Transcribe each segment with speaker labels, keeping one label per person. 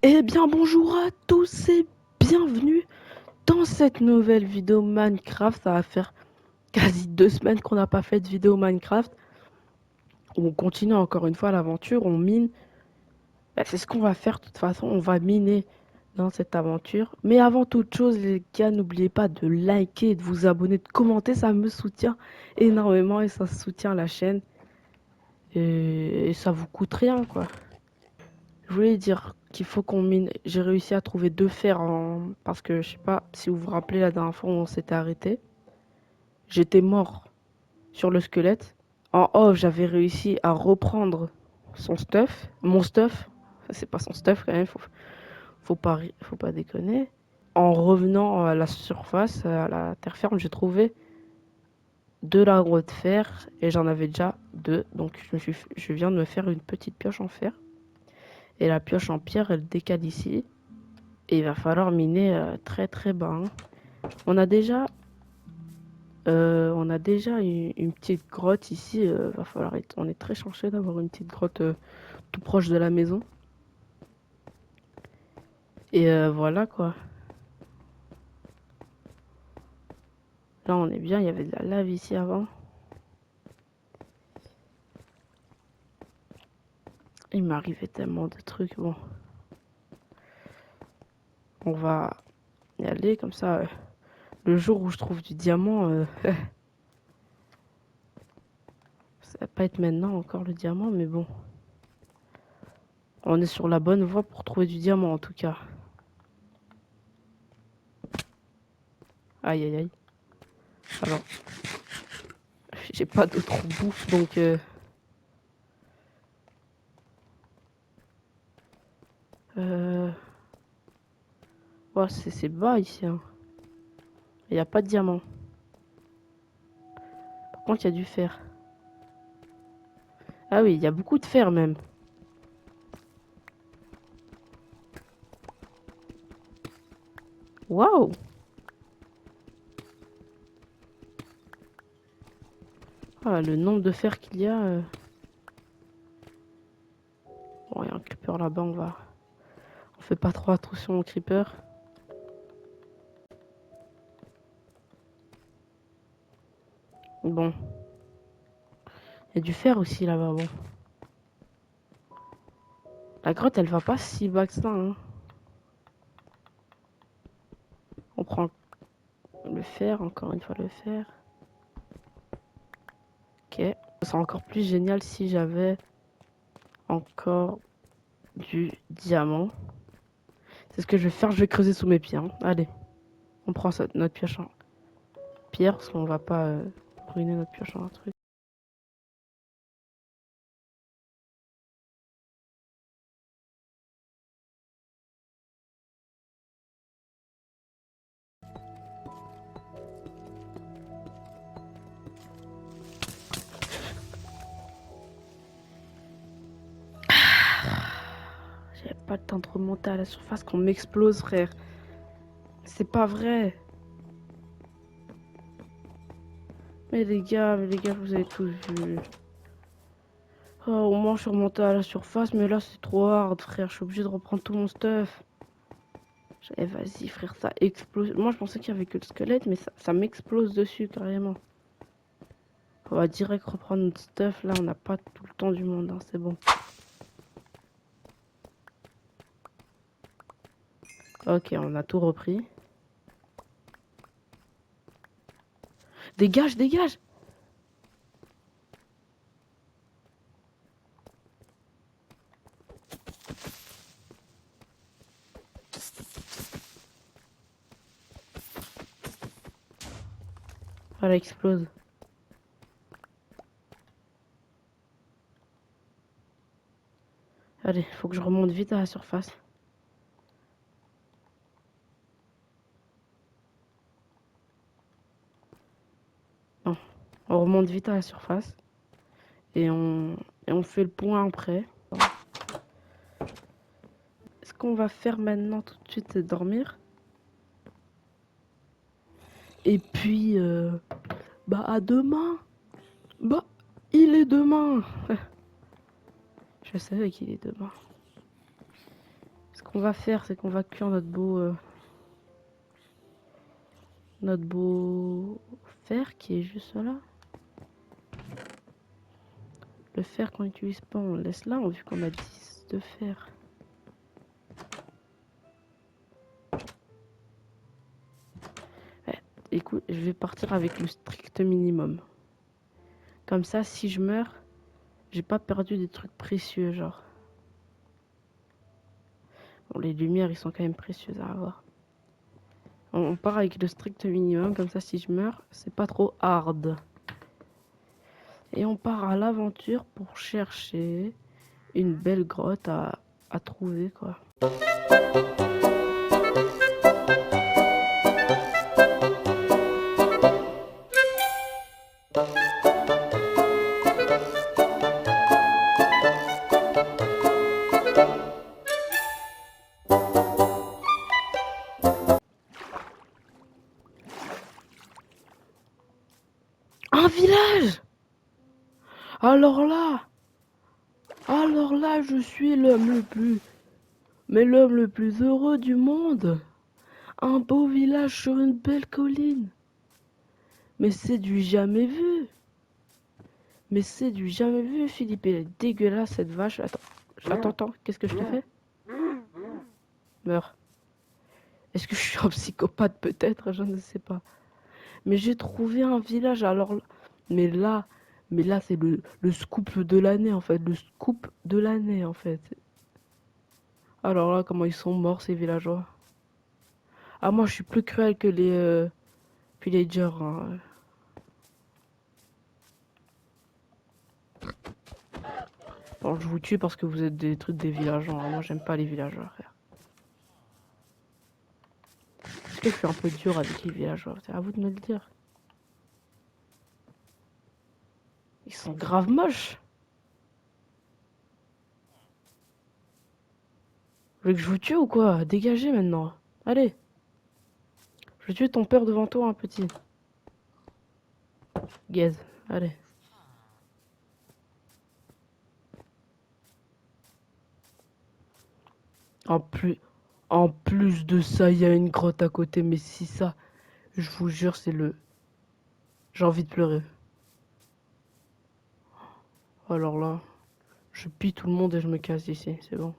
Speaker 1: Eh bien bonjour à tous et bienvenue dans cette nouvelle vidéo Minecraft. Ça va faire quasi 2 semaines qu'on n'a pas fait de vidéo Minecraft. On continue encore une fois l'aventure, on mine. C'est ce qu'on va faire de toute façon, on va miner dans cette aventure. Mais avant toute chose les gars, n'oubliez pas de liker, de vous abonner, de commenter, ça me soutient énormément et ça soutient la chaîne. Et ça vous coûte rien quoi. Je voulais dire qu'il faut qu'on mine. J'ai réussi à trouver 2 fers parce que je sais pas si vous vous rappelez la dernière fois où on s'était arrêté. J'étais mort sur le squelette. En off, j'avais réussi à reprendre son stuff, mon stuff. C'est pas son stuff quand même, faut pas déconner. En revenant à la surface, à la terre ferme, j'ai trouvé de l'arbre de fer et j'en avais déjà 2. Donc je viens de me faire une petite pioche en fer. Et la pioche en pierre, elle décale ici. Et il va falloir miner très très bas. Hein. On a déjà, une petite grotte ici. On est très chanceux d'avoir une petite grotte tout proche de la maison. Et voilà quoi. Là on est bien. Il y avait de la lave ici avant. Il m'arrivait tellement de trucs. Bon, on va y aller comme ça. Le jour où je trouve du diamant, ça va pas être maintenant encore le diamant, mais bon. On est sur la bonne voie pour trouver du diamant en tout cas. Aïe aïe aïe. Alors, j'ai pas d'autre bouffe donc. Ouais, c'est bas ici. Hein. Il n'y a pas de diamant. Par contre, il y a du fer. Ah oui, il y a beaucoup de fer même. Waouh! Ah, le nombre de fer qu'il y a. Bon, il y a un creeper là-bas, On fait pas trop attention au creeper. Bon. Il y a du fer aussi là-bas, bon. La grotte, elle va pas si bas que ça, hein. On prend le fer, encore une fois le fer. Ok. Ce serait encore plus génial si j'avais encore du diamant. C'est ce que je vais faire, je vais creuser sous mes pieds. Hein. Allez, on prend notre pioche en pierre, parce qu'on va pas ruiner notre pioche en un truc. J'avais pas le temps de remonter à la surface qu'on m'explose, frère. C'est pas vrai. Mais les gars, vous avez tous vu. Oh, au moins je suis remonté à la surface, mais là c'est trop hard, frère. Je suis obligé de reprendre tout mon stuff. Eh, vas-y, frère, ça explose. Moi je pensais qu'il y avait que le squelette, mais ça m'explose dessus carrément. On va direct reprendre notre stuff. Là, on n'a pas tout le temps du monde, hein, c'est bon. Ok, on a tout repris. Dégage, dégage! Voilà, explose. Allez, faut que je remonte vite à la surface. Non, on remonte vite à la surface. Et on fait le point après. Ce qu'on va faire maintenant tout de suite, c'est dormir. Et puis, bah à demain. Bah, il est demain. Je savais qu'il est demain. Ce qu'on va faire, c'est qu'on va cuire notre beau fer qui est juste là. Le fer qu'on n'utilise pas, on le laisse là, vu qu'on a 10 de fer. Ouais, écoute, je vais partir avec le strict minimum. Comme ça, si je meurs, j'ai pas perdu des trucs précieux, genre. Bon, les lumières, ils sont quand même précieuses à avoir. On part avec le strict minimum, comme ça, si je meurs, c'est pas trop hard. Et on part à l'aventure pour chercher une belle grotte à trouver, quoi. Un village! Alors là, je suis l'homme le plus heureux du monde. Un beau village sur une belle colline. Mais c'est du jamais vu. Mais c'est du jamais vu, Philippe. Elle est dégueulasse, cette vache. Attends, qu'est-ce que je te fais? Meurs. Est-ce que je suis un psychopathe peut-être? Je ne sais pas. Mais j'ai trouvé un village, Mais là, c'est le scoop de l'année, en fait. Le scoop de l'année, en fait. Alors là, comment ils sont morts, ces villageois. Ah, moi, je suis plus cruel que les villagers, hein. Bon, je vous tue parce que vous êtes des trucs des villageois, hein. Moi, j'aime pas les villageois, frère. Est-ce que je suis un peu dur avec les villageois? C'est à vous de me le dire. Ils sont grave moches. Vous voulez que je vous tue ou quoi? Dégagez maintenant. Allez. Je vais tuer ton père devant toi, un petit. Gaze. Allez. En plus, en plus de ça, il y a une grotte à côté. Mais si ça, je vous jure, c'est le... J'ai envie de pleurer. Alors là, je pille tout le monde et je me casse d'ici. C'est bon.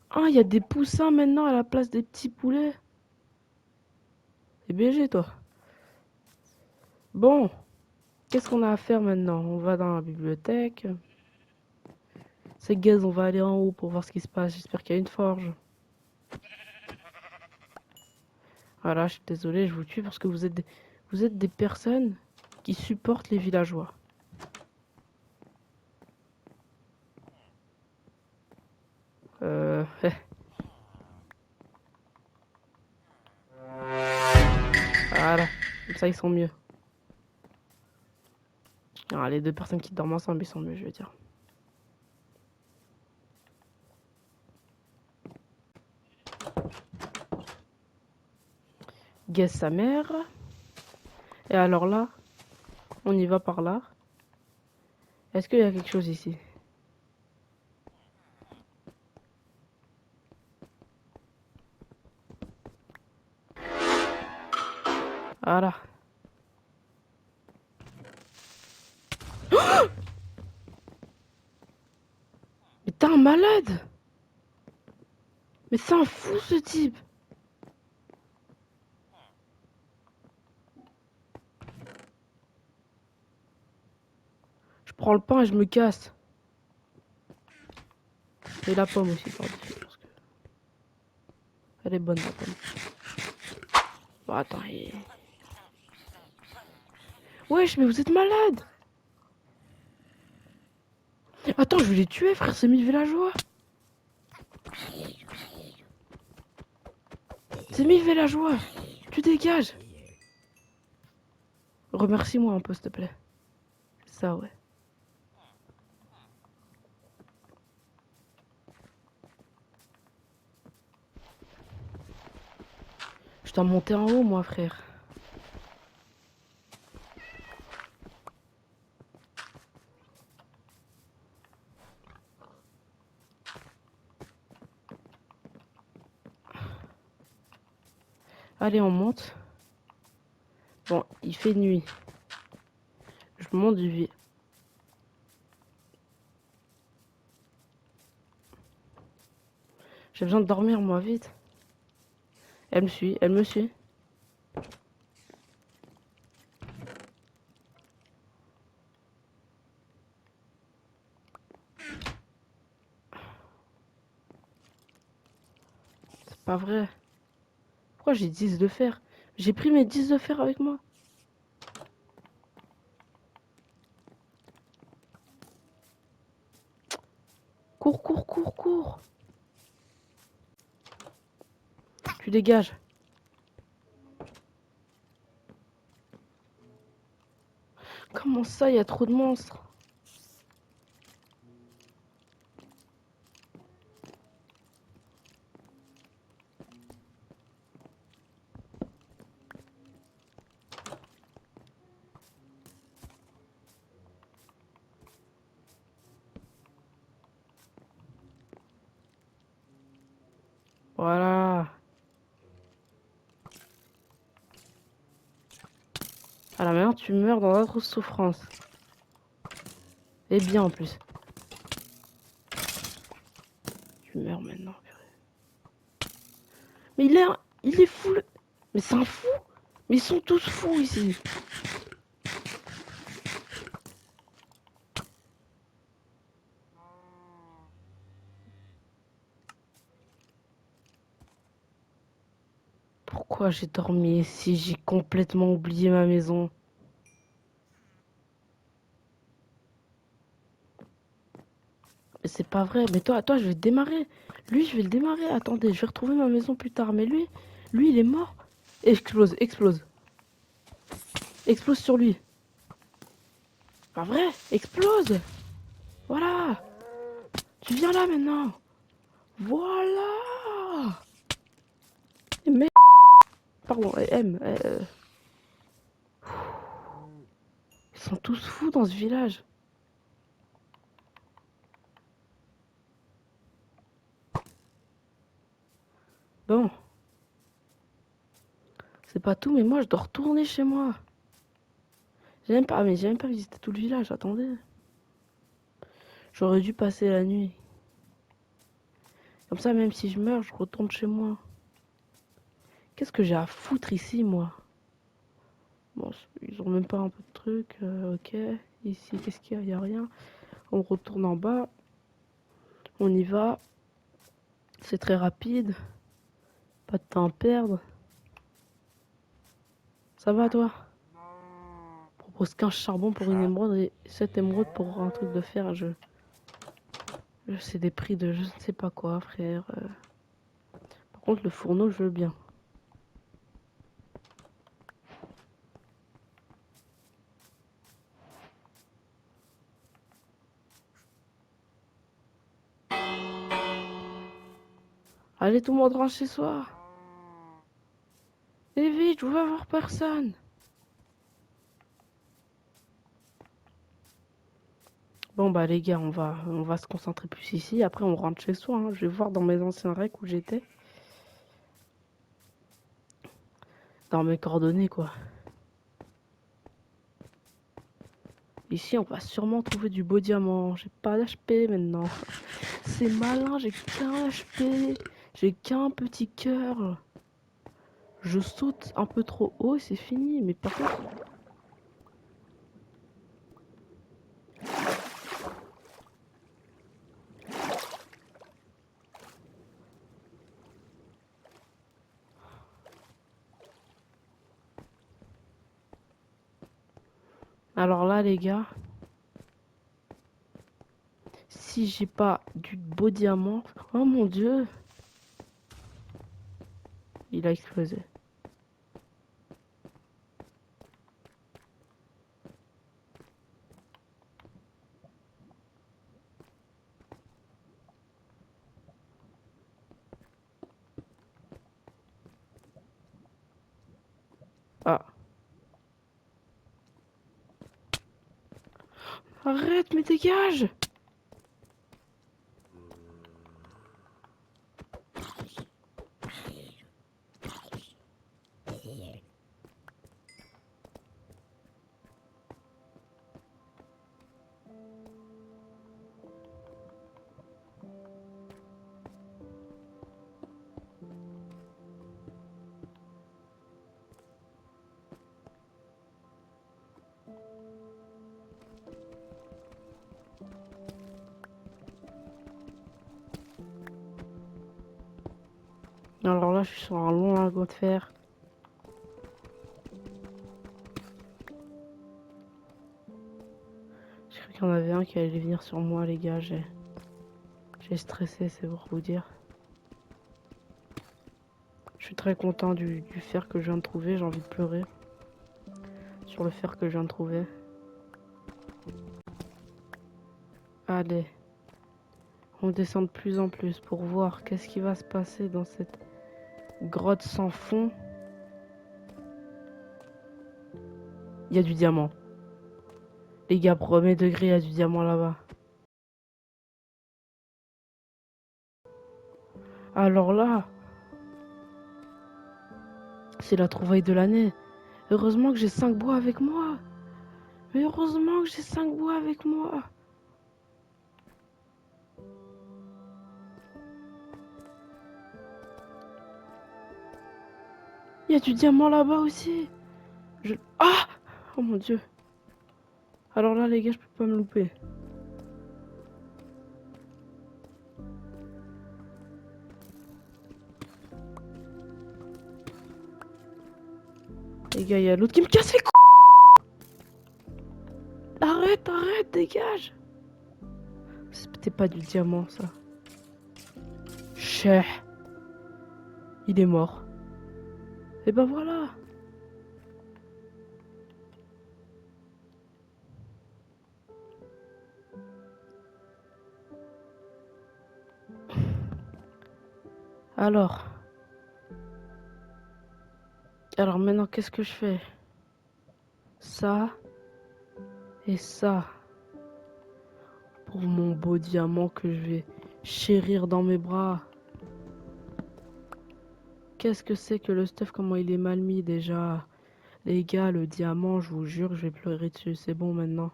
Speaker 1: Ah, il y a des poussins maintenant à la place des petits poulets. C'est BG, toi. Bon, qu'est-ce qu'on a à faire maintenant? On va dans la bibliothèque. C'est gaze, on va aller en haut pour voir ce qui se passe. J'espère qu'il y a une forge. Voilà, je suis désolé, je vous tue parce que vous êtes des personnes qui supportent les villageois. Voilà, comme ça ils sont mieux. Ah, les deux personnes qui dorment ensemble, ils sont mieux, je veux dire. Guess sa mère. Et alors là, on y va par là. Est-ce qu'il y a quelque chose ici? Voilà. Mais t'es un malade! Mais c'est un fou ce type! Je prends le pain et je me casse. Et la pomme aussi, pardon. Parce que... Elle est bonne la pomme. Bon, attends, Wesh, mais vous êtes malade! Attends, je vais les tuer, frère, c'est 1000 villageois! C'est 1000 villageois! Tu dégages! Remercie-moi un peu, s'il te plaît. Ça, ouais. Je dois monter en haut, moi, frère. Allez, on monte. Bon, il fait nuit. Je monte du vide. J'ai besoin de dormir, moi, vite. Elle me suit, elle me suit. C'est pas vrai. Pourquoi j'ai 10 de fer? J'ai pris mes 10 de fer avec moi. Cours, cours, cours, cours. Tu dégages. Comment ça, il y a trop de monstres? Voilà. Alors maintenant, tu meurs dans d'autres souffrances. Et bien en plus. Tu meurs maintenant. Mais il est fou. Mais c'est un fou. Mais ils sont tous fous ici. Pourquoi j'ai dormi ici? J'ai complètement oublié ma maison. Mais c'est pas vrai. Mais toi, je vais te démarrer. Lui, je vais le démarrer. Attendez, je vais retrouver ma maison plus tard. Mais lui, il est mort. Explose, explose. Explose sur lui. Pas vrai? Explose. Voilà. Tu viens là maintenant. Voilà. Mais pardon, M. Ils sont tous fous dans ce village. Bon, c'est pas tout, mais moi je dois retourner chez moi. J'ai même pas visité tout le village, attendez. J'aurais dû passer la nuit. Comme ça, même si je meurs, je retourne chez moi. Qu'est-ce que j'ai à foutre ici, moi? Bon, ils ont même pas un peu de trucs. Ok. Ici, qu'est-ce qu'il y a? Y a rien. On retourne en bas. On y va. C'est très rapide. Pas de temps à perdre. Ça va, toi? Propose 15 charbons pour une émeraude et 7 émeraudes pour un truc de fer. C'est des prix de je ne sais pas quoi, frère. Par contre, le fourneau, je veux bien. Allez, tout le monde rentre chez soi. Et vite, je veux avoir personne. Bon, bah, les gars, on va se concentrer plus ici. Après, on rentre chez soi. Hein. Je vais voir dans mes anciens recs où j'étais. Dans mes coordonnées, quoi. Ici, on va sûrement trouver du beau diamant. J'ai pas d'HP maintenant. C'est malin, j'ai qu'un HP. J'ai qu'un petit cœur. Je saute un peu trop haut et c'est fini. Mais par contre... Alors là, les gars... Si j'ai pas du beau diamant... Oh mon dieu! Il a explosé. Ah. Arrête, mais dégage! Alors là, je suis sur un long lingot de fer. Je crois qu'il y en avait un qui allait venir sur moi, les gars. J'ai stressé, c'est pour vous dire. Je suis très content du fer que je viens de trouver. J'ai envie de pleurer sur le fer que je viens de trouver. Allez, on descend de plus en plus pour voir qu'est-ce qui va se passer dans cette grotte sans fond. Il y a du diamant. Les gars, premier degré, il y a du diamant là-bas. Alors là, c'est la trouvaille de l'année. Heureusement que j'ai 5 bois avec moi. Mais heureusement que j'ai 5 bois avec moi. Il y a du diamant là-bas aussi. Ah! Oh mon dieu. Alors là, les gars, je peux pas me louper. Les gars, il y a l'autre qui me casse les couilles. Arrête, arrête, dégage. C'était pas du diamant, ça. Chais. Il est mort. Et ben voilà. Alors. Alors maintenant, qu'est-ce que je fais? Ça et ça. Pour mon beau diamant que je vais chérir dans mes bras. Qu'est-ce que c'est que le stuff? Comment il est mal mis déjà? Les gars, le diamant, je vous jure, je vais pleurer dessus. C'est bon maintenant.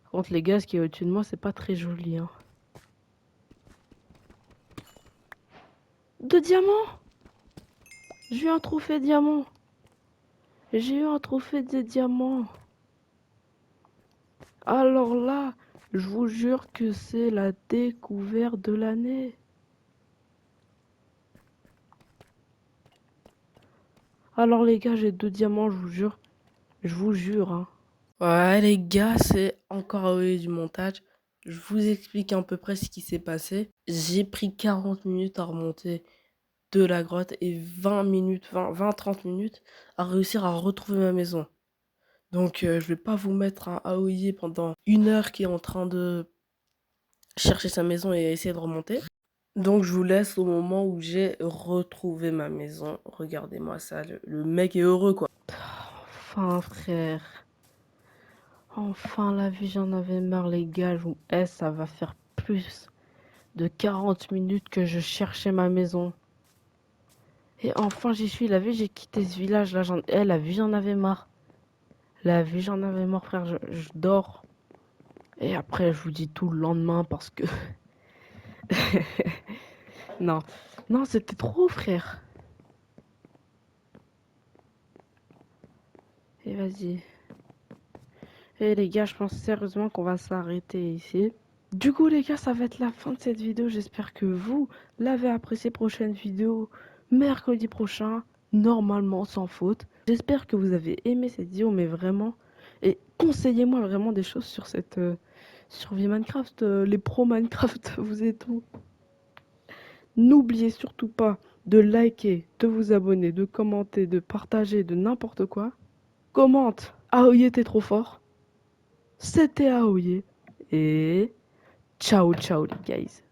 Speaker 1: Par contre, les gars, ce qui est au-dessus de moi, c'est pas très joli, hein. De diamants! J'ai eu un trophée diamant. J'ai eu un trophée de diamant. Alors là, je vous jure que c'est la découverte de l'année. Alors les gars, j'ai 2 diamants, je vous jure. Je vous jure, hein. Ouais les gars, c'est encore AOE du montage. Je vous explique à peu près ce qui s'est passé. J'ai pris 40 minutes à remonter de la grotte et 20 minutes, 20-30 minutes à réussir à retrouver ma maison. Donc je vais pas vous mettre un AOE pendant 1 heure qui est en train de chercher sa maison et essayer de remonter. Donc je vous laisse au moment où j'ai retrouvé ma maison. Regardez-moi ça, le mec est heureux quoi. Enfin frère. Enfin la vie, j'en avais marre les gars, je vous hais, ça va faire plus de 40 minutes que je cherchais ma maison. Et enfin j'y suis, la vie j'ai quitté ce village là, la vie j'en avais marre. La vie j'en avais marre frère, je dors. Et après je vous dis tout le lendemain parce que... non, non c'était trop frère. Et vas-y. Et les gars, je pense sérieusement qu'on va s'arrêter ici. Du coup les gars, ça va être la fin de cette vidéo. J'espère que vous l'avez apprécié. Prochaine vidéo mercredi prochain, normalement sans faute. J'espère que vous avez aimé cette vidéo, mais vraiment. Et conseillez-moi vraiment des choses sur cette survie Minecraft, les pros Minecraft, vous êtes où? N'oubliez surtout pas de liker, de vous abonner, de commenter, de partager, de n'importe quoi. Commente. Ah oui, t'es trop fort. C'était Aoye et ciao ciao les guys.